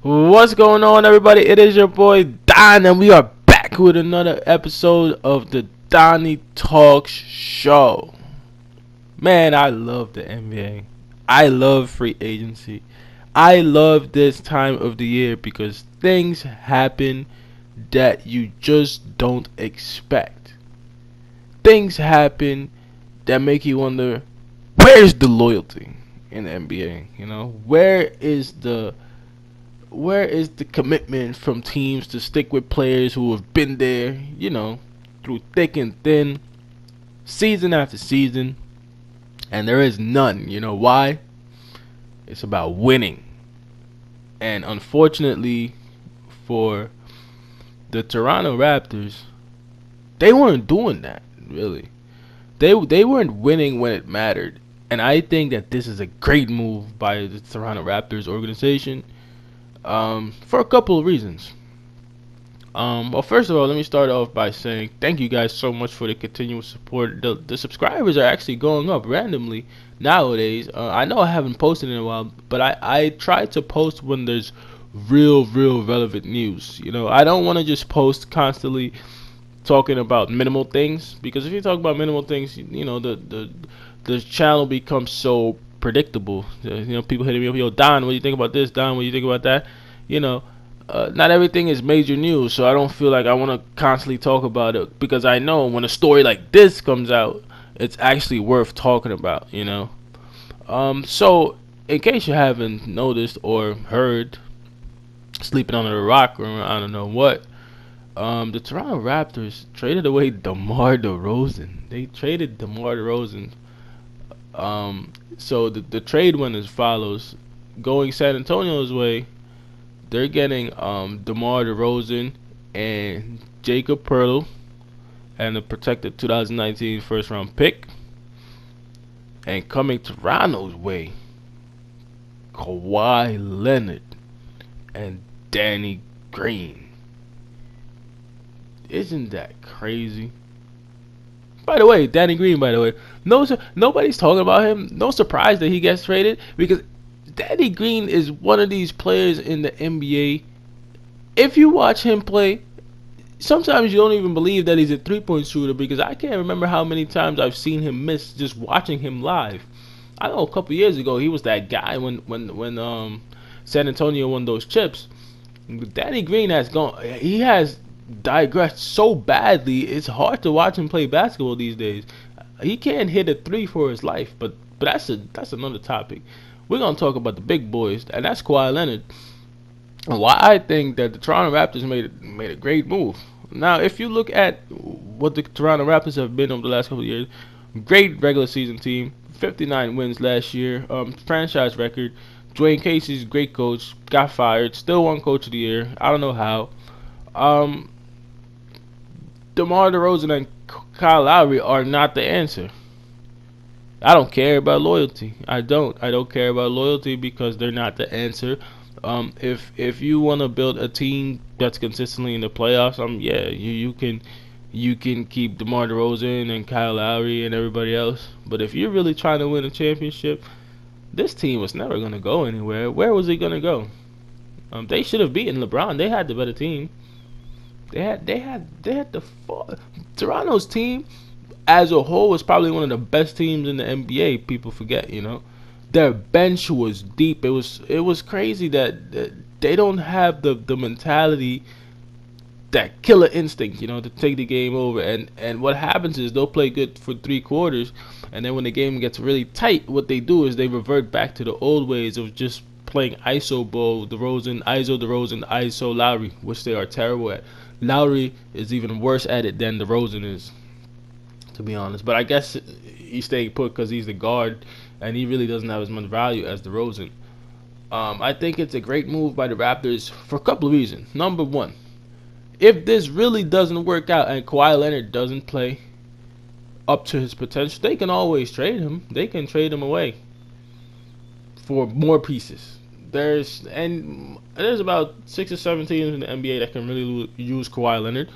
What's going on, everybody? It is your boy Don, and we are back with another episode of the Donny Talks Show. Man, I love the NBA. I love free agency. I love this time of the year because things happen that you just don't expect. Things happen that make you wonder, where's the loyalty in the NBA? Where is the commitment from teams to stick with players who have been there, through thick and thin, season after season? And there is none. You know why? It's about winning. And unfortunately for the Toronto Raptors, they weren't doing that, really. They weren't winning when it mattered. And I think that this is a great move by the Toronto Raptors organization, for a couple of reasons. Well, first of all, let me start off by saying thank you guys so much for the continuous support. The subscribers are actually going up randomly nowadays. I know I haven't posted in a while, but I try to post when there's real relevant news. I don't want to just post constantly talking about minimal things, because if you talk about minimal things, the channel becomes so predictable. People hitting me up, yo, Don, what do you think about this? Don, what do you think about that? Not everything is major news, so I don't feel like I want to constantly talk about it, because I know when a story like this comes out, it's actually worth talking about. So in case you haven't noticed or heard, sleeping under a rock or I don't know what, the Toronto Raptors traded away Demar DeRozan. They traded Demar DeRozan. So the trade went as follows: going San Antonio's way, they're getting Demar DeRozan and Jacob Poeltl and a protected 2019 first round pick. And coming Toronto's way, Kawhi Leonard and Danny Green. Isn't that crazy? By the way, Danny Green, nobody's talking about him. No surprise that he gets traded, because Danny Green is one of these players in the NBA. If you watch him play, sometimes you don't even believe that he's a three-point shooter, because I can't remember how many times I've seen him miss just watching him live. I know a couple years ago he was that guy when San Antonio won those chips. Danny Green he has digressed so badly. It's hard to watch him play basketball these days. He can't hit a three for his life, but that's another topic. We're gonna talk about the big boys, and that's Kawhi Leonard. And why I think that the Toronto Raptors made a great move. Now, if you look at what the Toronto Raptors have been over the last couple of years, great regular season team, 59 wins last year, franchise record. Dwayne Casey's great coach, got fired, still won Coach of the Year. I don't know how. DeMar DeRozan and Kyle Lowry are not the answer. I don't care about loyalty. I don't care about loyalty, because they're not the answer. If you want to build a team that's consistently in the playoffs, you can keep DeMar DeRozan and Kyle Lowry and everybody else. But if you're really trying to win a championship, this team was never gonna go anywhere. Where was it gonna go? They should have beaten LeBron. They had the better team. They had Toronto's team as a whole was probably one of the best teams in the NBA. People forget, their bench was deep. It was crazy that they don't have the mentality, that killer instinct, to take the game over. And what happens is they'll play good for 3 quarters, and then when the game gets really tight, what they do is they revert back to the old ways of just playing ISO ball, DeRozan, ISO Lowry, which they are terrible at. Lowry is even worse at it than DeRozan is, to be honest. But I guess he's staying put because he's the guard, and he really doesn't have as much value as DeRozan. I think it's a great move by the Raptors for a couple of reasons. Number one, if this really doesn't work out and Kawhi Leonard doesn't play up to his potential, they can always trade him. They can trade him away for more pieces. There's about 6 or 7 teams in the NBA that can really use Kawhi Leonard,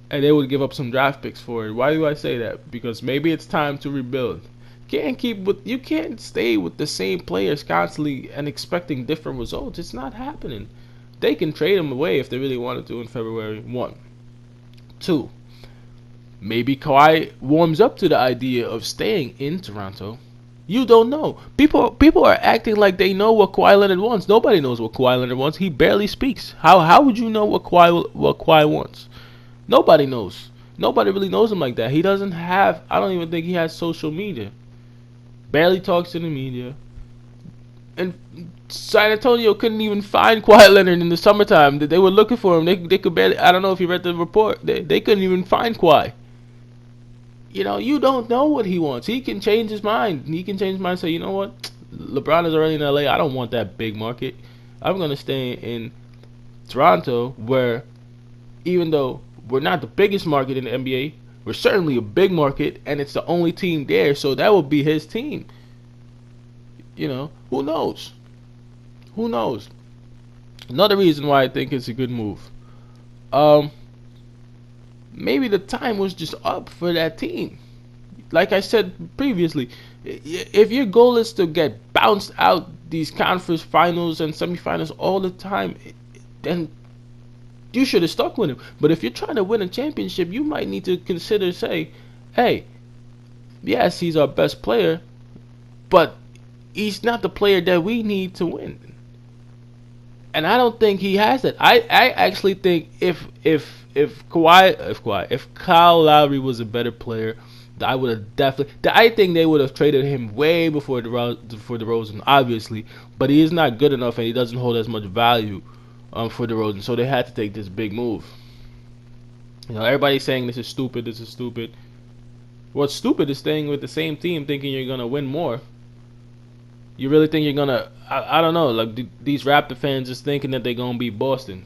and they would give up some draft picks for it. Why do I say that? Because maybe it's time to rebuild. You can't stay with the same players constantly and expecting different results. It's not happening. They can trade him away if they really wanted to in February. 1. 2. Maybe Kawhi warms up to the idea of staying in Toronto. You don't know. People are acting like they know what Kawhi Leonard wants. Nobody knows what Kawhi Leonard wants. He barely speaks. How would you know what Kawhi wants? Nobody knows. Nobody really knows him like that. He doesn't have. I don't even think he has social media. Barely talks to the media. And San Antonio couldn't even find Kawhi Leonard in the summertime. They were looking for him. They could barely. I don't know if you read the report. They couldn't even find Kawhi. You know, you don't know what he wants. He can change his mind. He can change his mind and say, you know what? LeBron is already in LA. I don't want that big market. I'm going to stay in Toronto, where even though we're not the biggest market in the NBA, we're certainly a big market, and it's the only team there, so that will be his team. You know, who knows? Who knows? Another reason why I think it's a good move. Maybe the time was just up for that team. Like I said previously, if your goal is to get bounced out these conference finals and semifinals all the time, then you should have stuck with him. But if you're trying to win a championship, you might need to consider, say, hey, yes, he's our best player, but he's not the player that we need to win. And I don't think he has it. I actually think if Kyle Lowry was a better player, I would have definitely. I think they would have traded him way before DeRozan, obviously. But he is not good enough, and he doesn't hold as much value for DeRozan. So they had to take this big move. You know, everybody's saying this is stupid. This is stupid. What's stupid is staying with the same team, thinking you're gonna win more. You really think you're gonna? I don't know. Like these Raptor fans just thinking that they're gonna beat Boston.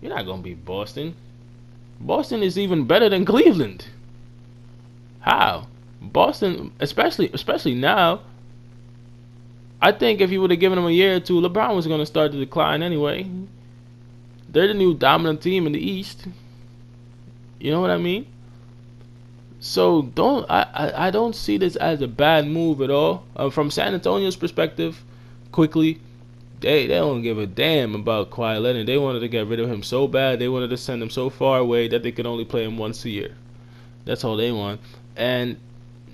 You're not gonna beat Boston. Boston is even better than Cleveland. How? Boston, especially now. I think if you would have given them a year or two, LeBron was gonna start to decline anyway. They're the new dominant team in the East. You know what I mean? So I don't see this as a bad move at all. From San Antonio's perspective, quickly, they don't give a damn about Kawhi Leonard. They wanted to get rid of him so bad. They wanted to send him so far away that they could only play him once a year. That's all they want. And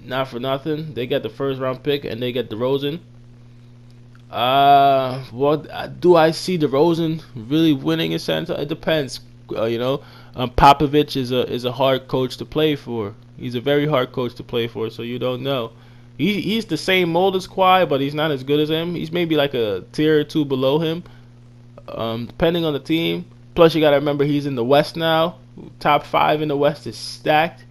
not for nothing, they got the first round pick and they get DeRozan. What do I see DeRozan really winning in San Antonio? It depends. Popovich is a hard coach to play for. He's a very hard coach to play for, so you don't know. He's the same mold as Kawhi, but he's not as good as him. He's maybe like a tier or two below him, depending on the team. Plus, you got to remember he's in the West now. Top 5 in the West is stacked.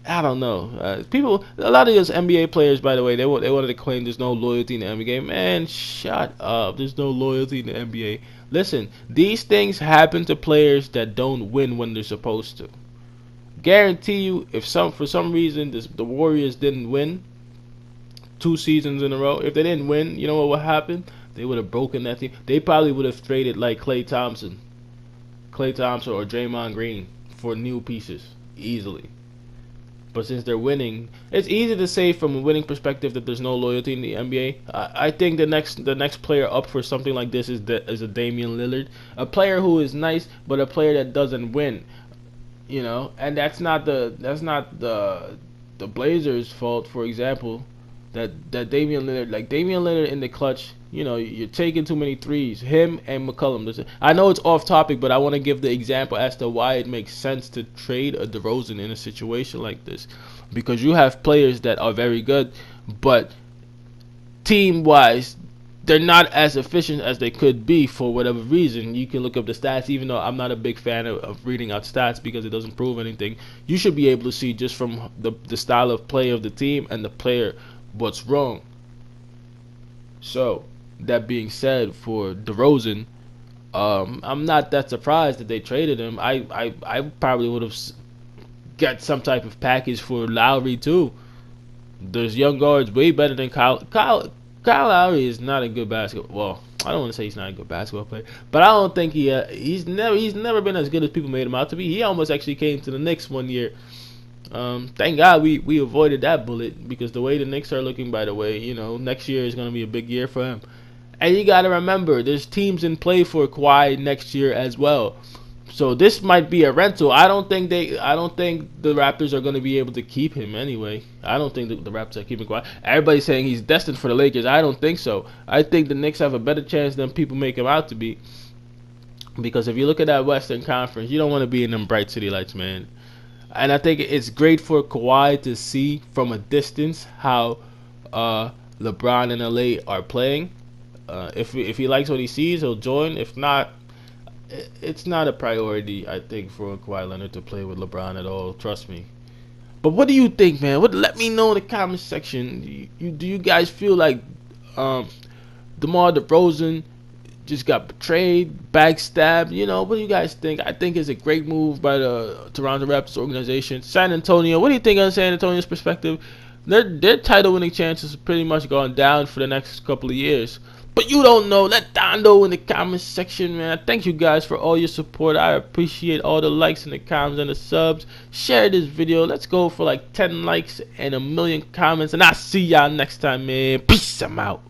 I don't know. A lot of those NBA players, by the way, they wanted to claim there's no loyalty in the NBA. Man, shut up. There's no loyalty in the NBA. Listen, these things happen to players that don't win when they're supposed to. Guarantee you, if for some reason the Warriors didn't win 2 seasons in a row, if they didn't win, you know what would happen? They would have broken that team. They probably would have traded like Klay Thompson or Draymond Green for new pieces easily. But since they're winning, it's easy to say from a winning perspective that there's no loyalty in the NBA. I think the next player up for something like this is a Damian Lillard, a player who is nice, but a player that doesn't win. You know, and that's not the Blazers' fault. For example, that Damian Lillard in the clutch. You know, you're taking too many threes. Him and McCollum. I know it's off topic, but I want to give the example as to why it makes sense to trade a DeRozan in a situation like this, because you have players that are very good, but team-wise, they're not as efficient as they could be for whatever reason. You can look up the stats, even though I'm not a big fan of reading out stats because it doesn't prove anything. You should be able to see just from the style of play of the team and the player what's wrong. So, that being said, for DeRozan, I'm not that surprised that they traded him. I probably would have got some type of package for Lowry too. There's young guards way better than Kyle Lowry is not a good basketball. Well, I don't want to say he's not a good basketball player, but I don't think he's never been as good as people made him out to be. He almost actually came to the Knicks one year. Thank God we avoided that bullet, because the way the Knicks are looking, by the way, next year is going to be a big year for him. And you got to remember, there's teams in play for Kawhi next year as well. So this might be a rental. I don't think the Raptors are going to be able to keep him anyway. I don't think the Raptors are keeping Kawhi. Everybody's saying he's destined for the Lakers. I don't think so. I think the Knicks have a better chance than people make him out to be. Because if you look at that Western Conference, you don't want to be in them bright city lights, man. And I think it's great for Kawhi to see from a distance how LeBron and LA are playing. If he likes what he sees, he'll join. If not, it's not a priority, I think, for Kawhi Leonard to play with LeBron at all. Trust me. But what do you think, man? Let me know in the comment section. Do you guys feel like DeMar DeRozan just got betrayed, backstabbed? What do you guys think? I think it's a great move by the Toronto Raptors organization. San Antonio, what do you think on San Antonio's perspective? Their title winning chances have pretty much gone down for the next couple of years. But you don't know. Let Don know in the comments section, man. Thank you guys for all your support. I appreciate all the likes and the comments and the subs. Share this video. Let's go for like 10 likes and 1 million comments. And I'll see y'all next time, man. Peace. I'm out.